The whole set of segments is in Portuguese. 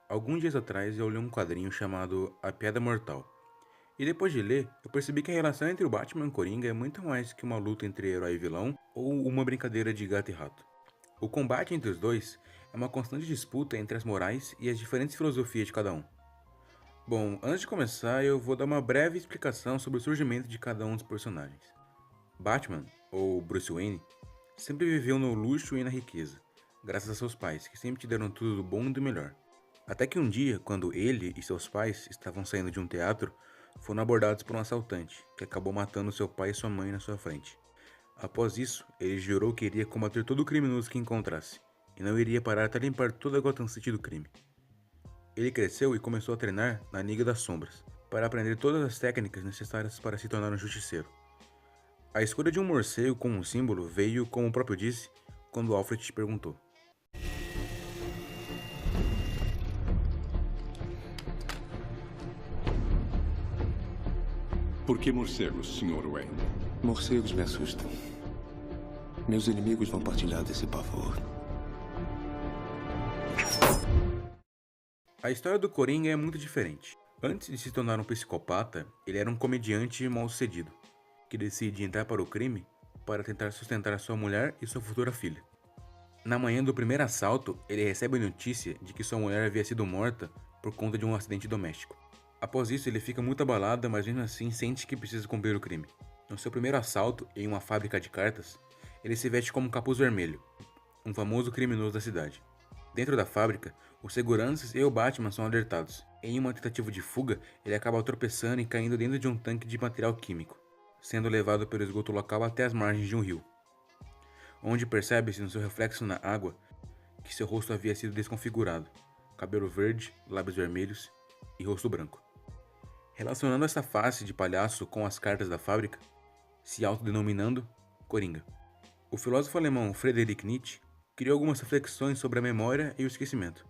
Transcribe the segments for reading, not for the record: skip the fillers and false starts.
Alguns dias atrás eu li um quadrinho chamado A Piada Mortal. E depois de ler, eu percebi que a relação entre o Batman e o Coringa é muito mais que uma luta entre herói e vilão ou uma brincadeira de gato e rato. O combate entre os dois é uma constante disputa entre as morais e as diferentes filosofias de cada um. Bom, antes de começar, eu vou dar uma breve explicação sobre o surgimento de cada um dos personagens. Batman, ou Bruce Wayne, sempre viveu no luxo e na riqueza, graças a seus pais, que sempre te deram tudo do bom e do melhor. Até que um dia, quando ele e seus pais estavam saindo de um teatro, foram abordados por um assaltante, que acabou matando seu pai e sua mãe na sua frente. Após isso, ele jurou que iria combater todo criminoso que encontrasse, e não iria parar até limpar toda a Gotham City do crime. Ele cresceu e começou a treinar na Liga das Sombras, para aprender todas as técnicas necessárias para se tornar um justiceiro. A escolha de um morcego como símbolo veio, como o próprio disse, quando Alfred te perguntou. Por que morcegos, Sr. Wayne? Morcegos me assustam. Meus inimigos vão partilhar desse pavor. A história do Coringa é muito diferente. Antes de se tornar um psicopata, ele era um comediante mal-sucedido, que decide entrar para o crime para tentar sustentar sua mulher e sua futura filha. Na manhã do primeiro assalto, ele recebe a notícia de que sua mulher havia sido morta por conta de um acidente doméstico. Após isso, ele fica muito abalado, mas mesmo assim sente que precisa cumprir o crime. No seu primeiro assalto, em uma fábrica de cartas, ele se veste como Capuz Vermelho, um famoso criminoso da cidade. Dentro da fábrica, os seguranças e o Batman são alertados. Em uma tentativa de fuga, ele acaba tropeçando e caindo dentro de um tanque de material químico, sendo levado pelo esgoto local até as margens de um rio, onde percebe-se no seu reflexo na água que seu rosto havia sido desconfigurado, cabelo verde, lábios vermelhos e rosto branco. Relacionando essa face de palhaço com as cartas da fábrica, se autodenominando Coringa. O filósofo alemão Friedrich Nietzsche criou algumas reflexões sobre a memória e o esquecimento.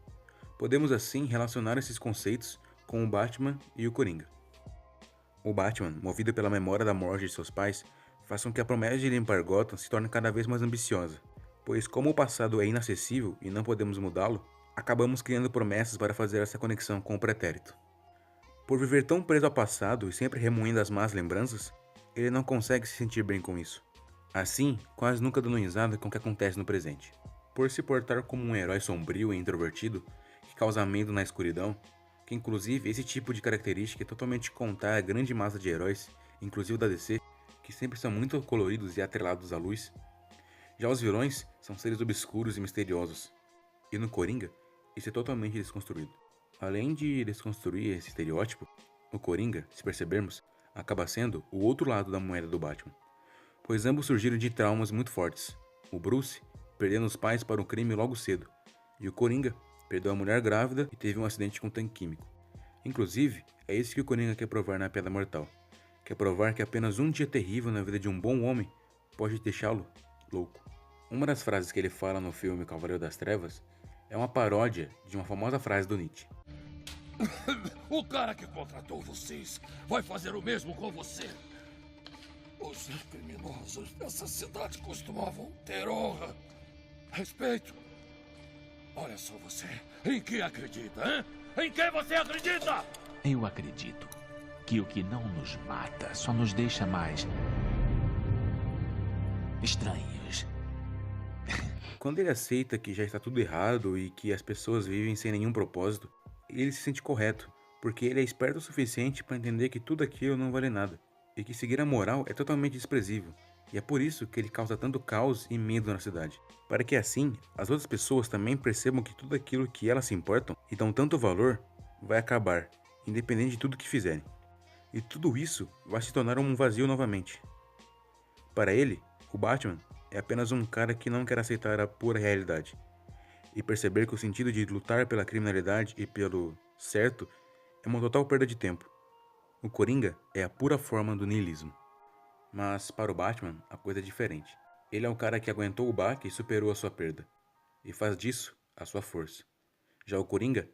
Podemos assim relacionar esses conceitos com o Batman e o Coringa. O Batman, movido pela memória da morte de seus pais, faz com que a promessa de limpar Gotham se torne cada vez mais ambiciosa, pois como o passado é inacessível e não podemos mudá-lo, acabamos criando promessas para fazer essa conexão com o pretérito. Por viver tão preso ao passado e sempre remoendo as más lembranças, ele não consegue se sentir bem com isso. Assim, quase nunca dando risada com o que acontece no presente. Por se portar como um herói sombrio e introvertido, que causa medo na escuridão, que inclusive esse tipo de característica é totalmente contrária à grande massa de heróis, inclusive da DC, que sempre são muito coloridos e atrelados à luz. Já os vilões são seres obscuros e misteriosos, e no Coringa, isso é totalmente desconstruído. Além de desconstruir esse estereótipo, o Coringa, se percebermos, acaba sendo o outro lado da moeda do Batman, pois ambos surgiram de traumas muito fortes. O Bruce, perdendo os pais para o crime logo cedo, e o Coringa perdeu a mulher grávida e teve um acidente com um tanque químico. Inclusive, é isso que o Coringa quer provar na Piada Mortal. Quer provar que apenas um dia terrível na vida de um bom homem pode deixá-lo louco. Uma das frases que ele fala no filme Cavaleiro das Trevas é uma paródia de uma famosa frase do Nietzsche. O cara que contratou vocês vai fazer o mesmo com você. Os criminosos dessa cidade costumavam ter honra, respeito. Olha só você, em que acredita, hein? Em que você acredita? Eu acredito que o que não nos mata só nos deixa mais estranhos. Quando ele aceita que já está tudo errado e que as pessoas vivem sem nenhum propósito, ele se sente correto, porque ele é esperto o suficiente para entender que tudo aquilo não vale nada, e que seguir a moral é totalmente desprezível, e é por isso que ele causa tanto caos e medo na cidade, para que assim as outras pessoas também percebam que tudo aquilo que elas se importam e dão tanto valor vai acabar, independente de tudo que fizerem. E tudo isso vai se tornar um vazio novamente. Para ele, o Batman é apenas um cara que não quer aceitar a pura realidade, e perceber que o sentido de lutar pela criminalidade e pelo certo é uma total perda de tempo. O Coringa é a pura forma do niilismo. Mas para o Batman, a coisa é diferente. Ele é um cara que aguentou o baque e superou a sua perda, e faz disso a sua força. Já o Coringa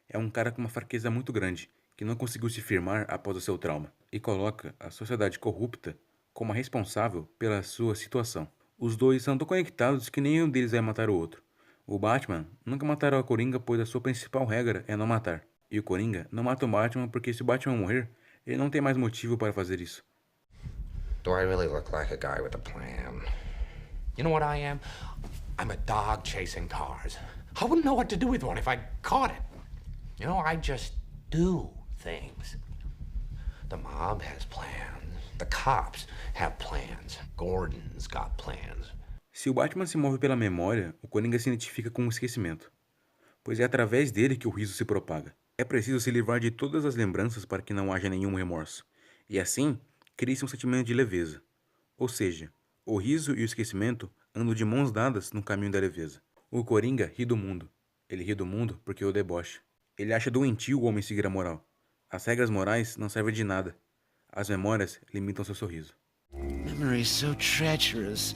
é um cara com uma fraqueza muito grande, que não conseguiu se firmar após o seu trauma, e coloca a sociedade corrupta como a responsável pela sua situação. Os dois são tão conectados que nenhum deles vai matar o outro. O Batman nunca matará o Coringa, pois a sua principal regra é não matar. E o Coringa não mata o Batman porque se o Batman morrer, ele não tem mais motivo para fazer isso. Do I really look like a guy with a plan? You know what I am? I'm a dog chasing cars. I wouldn't know what to do with one if I caught it. You know, I just do things. The mob has plans. The cops have plans. Gordon's got plans. Se o Batman se move pela memória, o Coringa se identifica com o esquecimento, pois é através dele que o riso se propaga. É preciso se livrar de todas as lembranças para que não haja nenhum remorso, e assim, cria-se um sentimento de leveza. Ou seja, o riso e o esquecimento andam de mãos dadas no caminho da leveza. O Coringa ri do mundo. Ele ri do mundo porque o debocha. Ele acha doentio o homem seguir a moral. As regras morais não servem de nada. As memórias limitam seu sorriso. Memory so treacherous.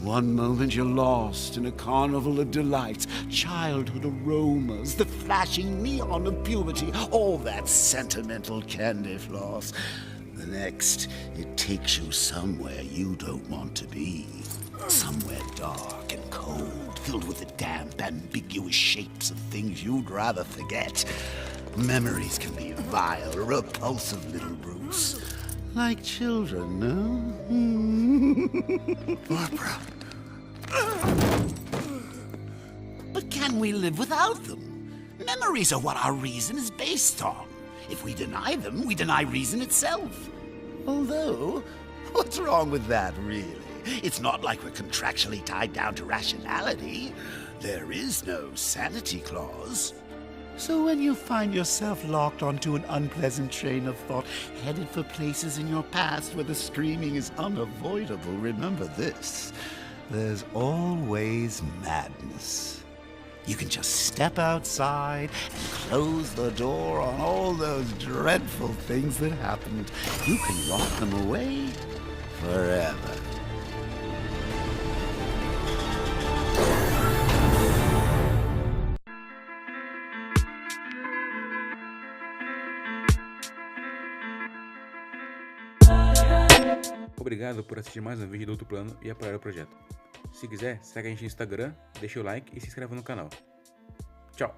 One moment you're lost in a carnival of delights, childhood aromas, the flashing neon of puberty, all that sentimental candy floss. The next, it takes you somewhere you don't want to be. Somewhere dark and cold, filled with the damp, ambiguous shapes of things you'd rather forget. Memories can be vile, repulsive little brutes. Like children, no? Barbara. But can we live without them? Memories are what our reason is based on. If we deny them, we deny reason itself. Although, what's wrong with that, really? It's not like we're contractually tied down to rationality. There is no sanity clause. So when you find yourself locked onto an unpleasant train of thought, headed for places in your past where the screaming is unavoidable, remember this. There's always madness. You can just step outside and close the door on all those dreadful things that happened. You can lock them away forever. Obrigado por assistir mais um vídeo do Outro Plano e apoiar o projeto. Se quiser, segue a gente no Instagram, deixa o like e se inscreva no canal. Tchau!